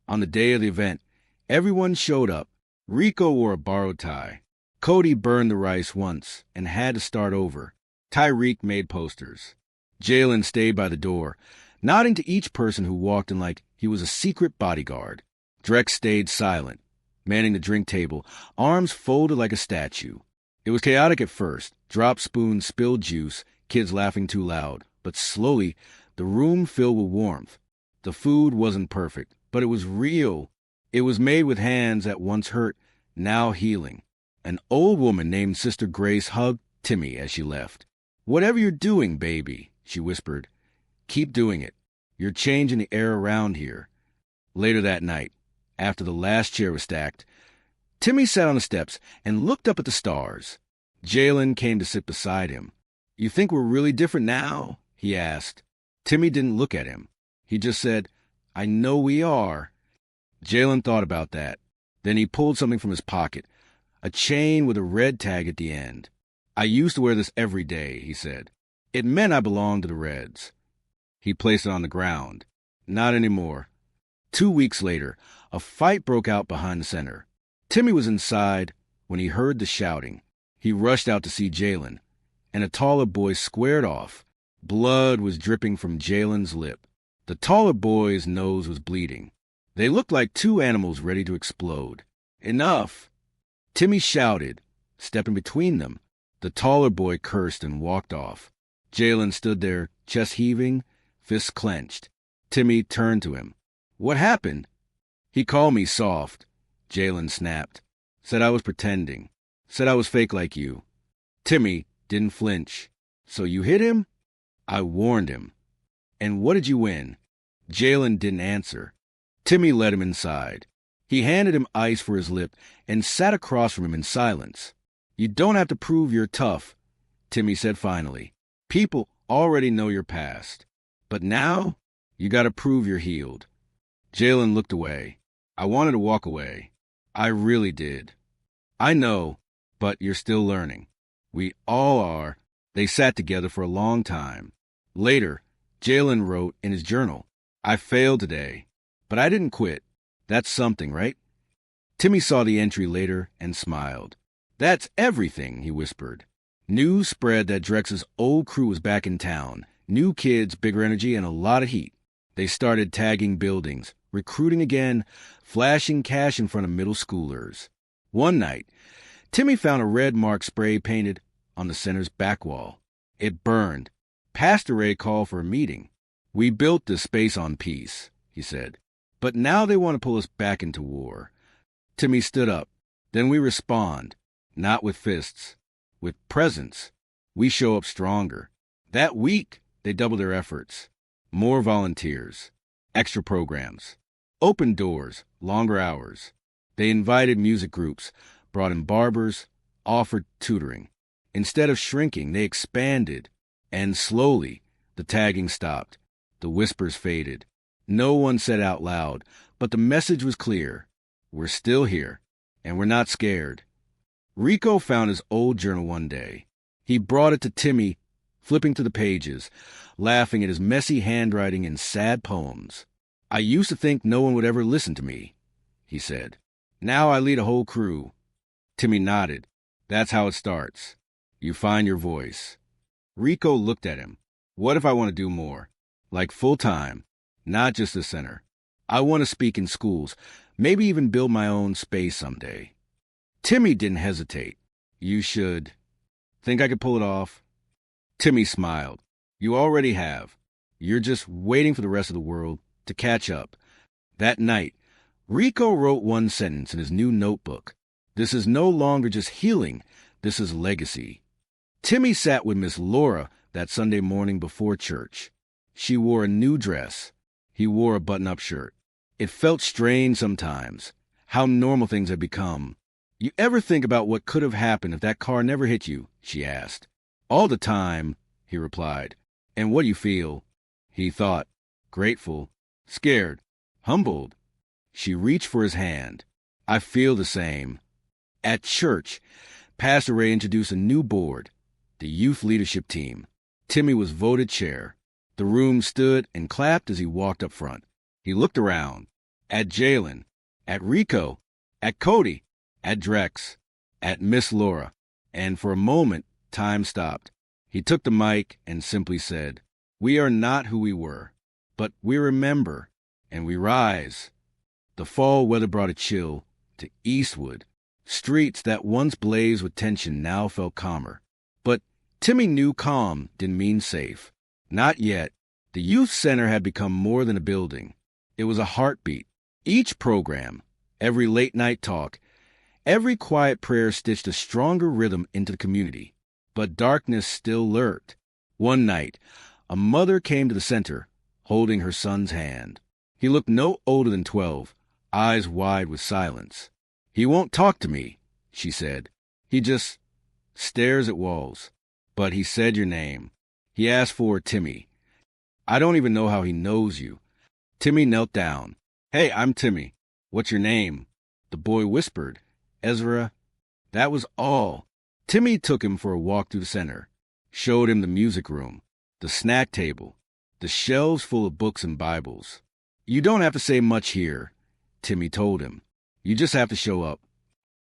On the day of the event, everyone showed up. Rico wore a borrowed tie. Cody burned the rice once and had to start over. Tyreek made posters. Jalen stayed by the door, nodding to each person who walked in like he was a secret bodyguard. Drex stayed silent, manning the drink table, arms folded like a statue. It was chaotic at first. Dropped spoons, spilled juice, kids laughing too loud. But slowly, the room filled with warmth. The food wasn't perfect, but it was real. It was made with hands that once hurt, now healing. An old woman named Sister Grace hugged Timi as she left. "Whatever you're doing, baby," she whispered, "keep doing it. You're changing the air around here." Later that night, after the last chair was stacked, Timi sat on the steps and looked up at the stars. Jalen came to sit beside him. "You think we're really different now?" he asked. Timi didn't look at him. He just said, "I know we are." Jalen thought about that. Then he pulled something from his pocket, a chain with a red tag at the end. "I used to wear this every day," he said. "It meant I belonged to the Reds." He placed it on the ground. "Not anymore." 2 weeks later, a fight broke out behind the center. Timi was inside when he heard the shouting. He rushed out to see Jalen, and a taller boy squared off. Blood was dripping from Jalen's lip. The taller boy's nose was bleeding. They looked like two animals ready to explode. "Enough!" Timi shouted, stepping between them. The taller boy cursed and walked off. Jalen stood there, chest heaving, fists clenched. Timi turned to him. "What happened?" "He called me soft," Jalen snapped. "Said I was pretending. Said I was fake like you." Timi didn't flinch. "So you hit him?" "I warned him." "And what did you win?" Jalen didn't answer. Timi led him inside. He handed him ice for his lip and sat across from him in silence. "You don't have to prove you're tough," Timi said finally. "People already know your past. But now, you gotta prove you're healed." Jalen looked away. "I wanted to walk away. I really did." "I know, but you're still learning." "We all are." They sat together for a long time. Later, Jalen wrote in his journal, "I failed today, but I didn't quit. That's something, right?" Timi saw the entry later and smiled. "That's everything," he whispered. News spread that Drex's old crew was back in town. New kids, bigger energy, and a lot of heat. They started tagging buildings, recruiting again, flashing cash in front of middle schoolers. One night, Timi found a red mark spray painted on the center's back wall. It burned. Pastor Ray called for a meeting. "We built this space on peace," he said. "But now they want to pull us back into war." Timi stood up. "Then we respond, not with fists, with presence. We show up stronger." That week, they doubled their efforts. More volunteers, extra programs, open doors, longer hours. They invited music groups, brought in barbers, offered tutoring. Instead of shrinking, they expanded. And slowly, the tagging stopped. The whispers faded. No one said out loud, but the message was clear. We're still here, and we're not scared. Rico found his old journal one day. He brought it to Timi, flipping to the pages, laughing at his messy handwriting and sad poems. "I used to think no one would ever listen to me," he said. "Now I lead a whole crew." Timi nodded. "That's how it starts. You find your voice." Rico looked at him. "What if I want to do more? Like full-time, not just the center. I want to speak in schools, maybe even build my own space someday." Timi didn't hesitate. "You should. Think I could pull it off?" Timi smiled. "You already have. You're just waiting for the rest of the world to catch up." That night, Rico wrote one sentence in his new notebook. This is no longer just healing, this is legacy. Timi sat with Miss Laura that Sunday morning before church. She wore a new dress. He wore a button-up shirt. It felt strange sometimes, how normal things had become. You ever think about what could have happened if that car never hit you? She asked. All the time, he replied. And what do you feel? He thought. Grateful, scared, humbled. She reached for his hand. I feel the same. At church, Pastor Ray introduced a new board, the youth leadership team. Timi was voted chair. The room stood and clapped as he walked up front. He looked around, at Jalen, at Rico, at Cody, at Drex, at Miss Laura, and for a moment, time stopped. He took the mic and simply said, "We are not who we were, but we remember, and we rise." The fall weather brought a chill to Eastwood. Streets that once blazed with tension now felt calmer. But Timi knew calm didn't mean safe. Not yet. The youth center had become more than a building. It was a heartbeat. Each program, every late-night talk, every quiet prayer stitched a stronger rhythm into the community. But darkness still lurked. One night, a mother came to the center, holding her son's hand. He looked no older than 12, eyes wide with silence. "He won't talk to me," she said. "He just stares at walls. But he said your name. He asked for Timi. I don't even know how he knows you." Timi knelt down. "Hey, I'm Timi. What's your name?" The boy whispered, "Ezra." That was all. Timi took him for a walk through the center, showed him the music room, the snack table, the shelves full of books and Bibles. "You don't have to say much here," Timi told him. "You just have to show up."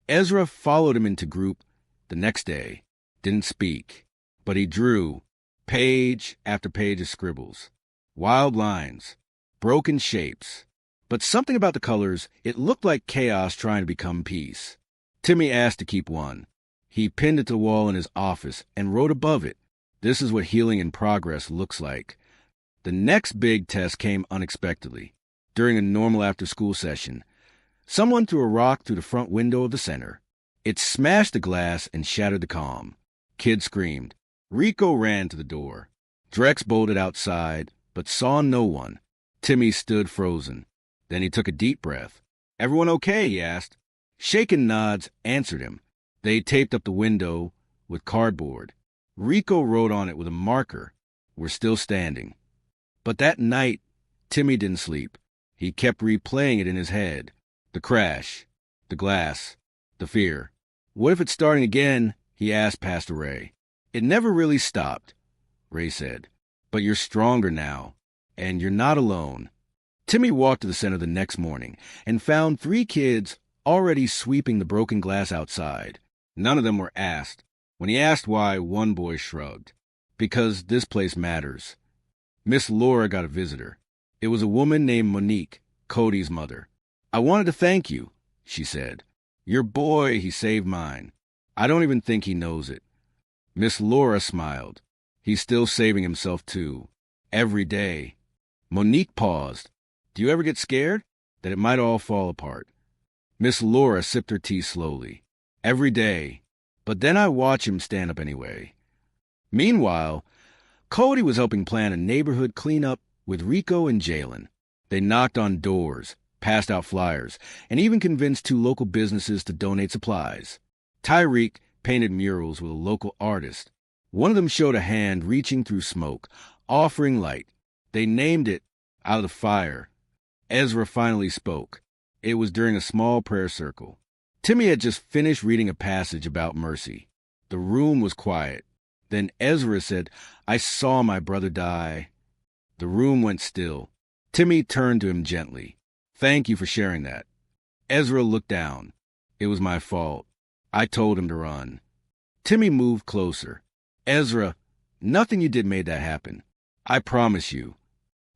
Ezra followed him into group the next day, didn't speak, but he drew page after page of scribbles, wild lines, broken shapes. But something about the colors, it looked like chaos trying to become peace. Timi asked to keep one. He pinned it to the wall in his office and wrote above it, "This is what healing in progress looks like." The next big test came unexpectedly. During a normal after-school session, someone threw a rock through the front window of the center. It smashed the glass and shattered the calm. Kids screamed. Rico ran to the door. Drex bolted outside, but saw no one. Timi stood frozen. Then he took a deep breath. "Everyone okay?" he asked. Shaken nods answered him. They taped up the window with cardboard. Rico wrote on it with a marker, "We're still standing." But that night, Timi didn't sleep. He kept replaying it in his head. The crash, the glass, the fear. "What if it's starting again?" he asked Pastor Ray. "It never really stopped," Ray said. "But you're stronger now, and you're not alone." Timi walked to the center the next morning and found 3 kids already sweeping the broken glass outside. None of them were asked. When he asked why, one boy shrugged. "Because this place matters." Miss Laura got a visitor. It was a woman named Monique, Cody's mother. "I wanted to thank you," she said. "Your boy, he saved mine. I don't even think he knows it." Miss Laura smiled. "He's still saving himself, too. Every day." Monique paused. "Do you ever get scared that it might all fall apart?" Miss Laura sipped her tea slowly. "Every day. But then I watch him stand up anyway." Meanwhile, Cody was helping plan a neighborhood cleanup with Rico and Jalen. They knocked on doors, passed out flyers, and even convinced 2 local businesses to donate supplies. Tyreek painted murals with a local artist. One of them showed a hand reaching through smoke, offering light. They named it Out of the Fire. Ezra finally spoke. It was during a small prayer circle. Timi had just finished reading a passage about mercy. The room was quiet. Then Ezra said, "I saw my brother die." The room went still. Timi turned to him gently. "Thank you for sharing that." Ezra looked down. "It was my fault. I told him to run." Timi moved closer. "Ezra, nothing you did made that happen. I promise you."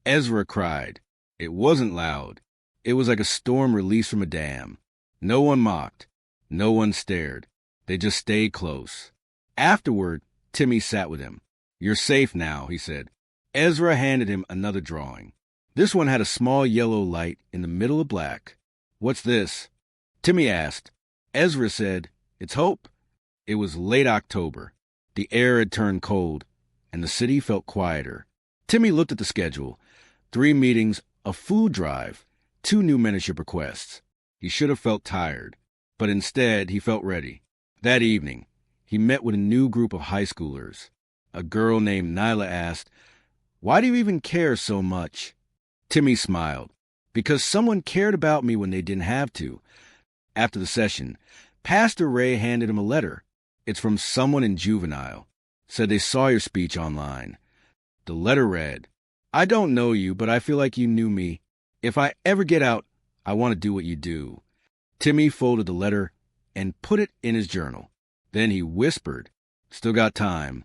Ezra cried. It wasn't loud. It was like a storm released from a dam. No one mocked. No one stared. They just stayed close. Afterward, Timi sat with him. "You're safe now," he said. Ezra handed him another drawing. This one had a small yellow light in the middle of black. "What's this?" Timi asked. Ezra said, "It's hope." It was late October. The air had turned cold, and the city felt quieter. Timi looked at the schedule. 3 meetings, a food drive, 2 new mentorship requests. He should have felt tired, but instead he felt ready. That evening, he met with a new group of high schoolers. A girl named Nyla asked, "Why do you even care so much?" Timi smiled. "Because someone cared about me when they didn't have to." After the session, Pastor Ray handed him a letter. It's from someone in juvenile. Said they saw your speech online. The letter read, "I don't know you, but I feel like you knew me. If I ever get out, I want to do what you do." Timi folded the letter and put it in his journal. Then he whispered, "Still got time."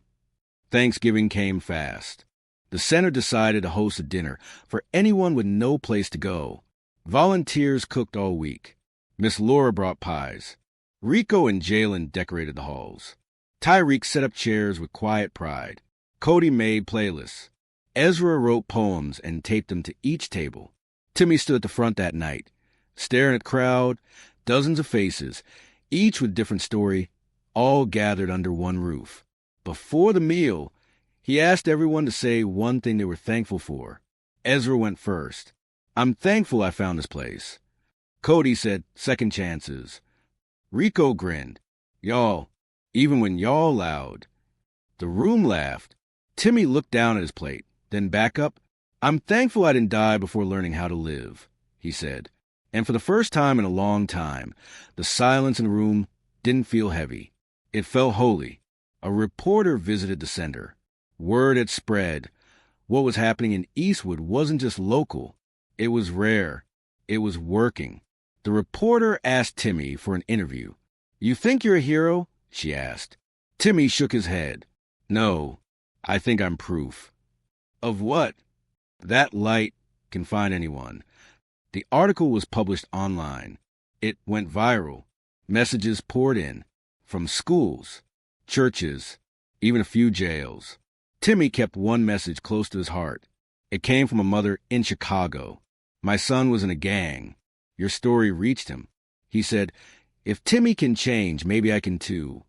Thanksgiving came fast. The center decided to host a dinner for anyone with no place to go. Volunteers cooked all week. Miss Laura brought pies. Rico and Jalen decorated the halls. Tyreek set up chairs with quiet pride. Cody made playlists. Ezra wrote poems and taped them to each table. Timi stood at the front that night, staring at the crowd, dozens of faces, each with different story, all gathered under one roof. Before the meal, he asked everyone to say one thing they were thankful for. Ezra went first. "I'm thankful I found this place." Cody said, "Second chances." Rico grinned. "Y'all, even when y'all loud." The room laughed. Timi looked down at his plate, then back up. "I'm thankful I didn't die before learning how to live," he said. And for the first time in a long time, the silence in the room didn't feel heavy. It felt holy. A reporter visited the center. Word had spread. What was happening in Eastwood wasn't just local. It was rare. It was working. The reporter asked Timi for an interview. "You think you're a hero?" she asked. Timi shook his head. "No, I think I'm proof." "Of what?" "That light can find anyone." The article was published online. It went viral. Messages poured in from schools, churches, even a few jails. Timi kept one message close to his heart. It came from a mother in Chicago. "My son was in a gang. Your story reached him." He said, "If Timi can change, maybe I can too."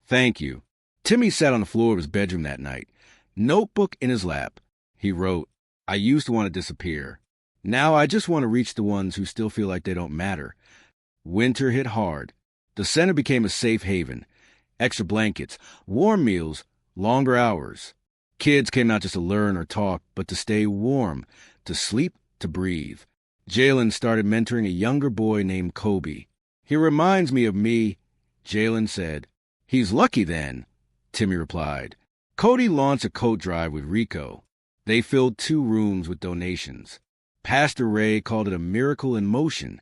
"Thank you." Timi sat on the floor of his bedroom that night, notebook in his lap. He wrote, "I used to want to disappear. Now I just want to reach the ones who still feel like they don't matter." Winter hit hard. The center became a safe haven. Extra blankets, warm meals, longer hours. Kids came not just to learn or talk, but to stay warm, to sleep, to breathe. Jalen started mentoring a younger boy named Kobe. "He reminds me of me," Jalen said. "He's lucky then," Timi replied. Cody launched a coat drive with Rico. They filled 2 rooms with donations. Pastor Ray called it a miracle in motion.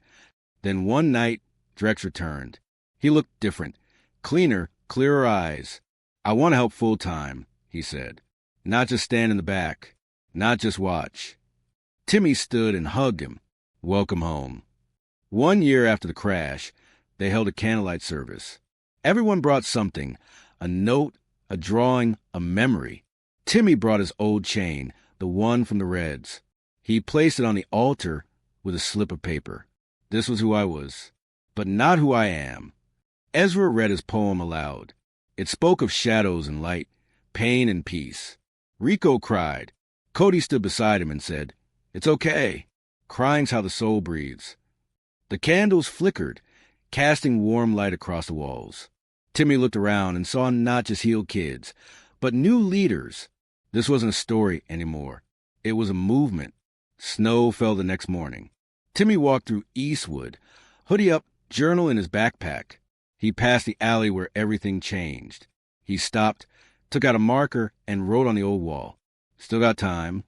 Then one night, Drex returned. He looked different, cleaner, clearer eyes. "I want to help full time," he said. "Not just stand in the back, not just watch." Timi stood and hugged him. "Welcome home." 1 year after the crash, they held a candlelight service. Everyone brought something, a note, a drawing, a memory. Timi brought his old chain, the one from the Reds. He placed it on the altar with a slip of paper. "This was who I was, but not who I am." Ezra read his poem aloud. It spoke of shadows and light, pain and peace. Rico cried. Cody stood beside him and said, "It's okay. Crying's how the soul breathes." The candles flickered, casting warm light across the walls. Timi looked around and saw not just healed kids, but new leaders. This wasn't a story anymore. It was a movement. Snow fell the next morning. Timi walked through Eastwood, hoodie up, journal in his backpack. He passed the alley where everything changed. He stopped, took out a marker, and wrote on the old wall. "Still got time."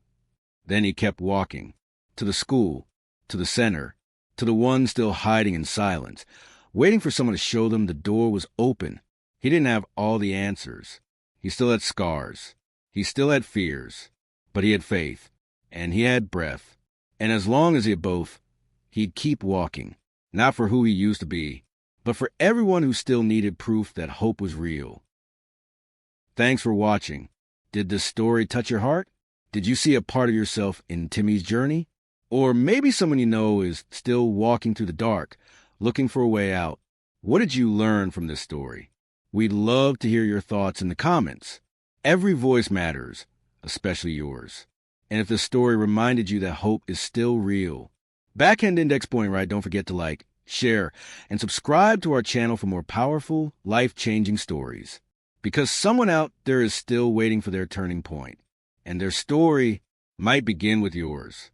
Then he kept walking. To the school, to the center, to the ones still hiding in silence, waiting for someone to show them the door was open. He didn't have all the answers. He still had scars. He still had fears. But he had faith. And he had breath. And as long as he had both, he'd keep walking. Not for who he used to be, but for everyone who still needed proof that hope was real. Thanks for watching. Did this story touch your heart? Did you see a part of yourself in Timi's journey? Or maybe someone you know is still walking through the dark, looking for a way out. What did you learn from this story? We'd love to hear your thoughts in the comments. Every voice matters, especially yours. And if the story reminded you that hope is still real, Backhand Index Point Right, don't forget to like, share, and subscribe to our channel for more powerful, life-changing stories. Because someone out there is still waiting for their turning point, and their story might begin with yours.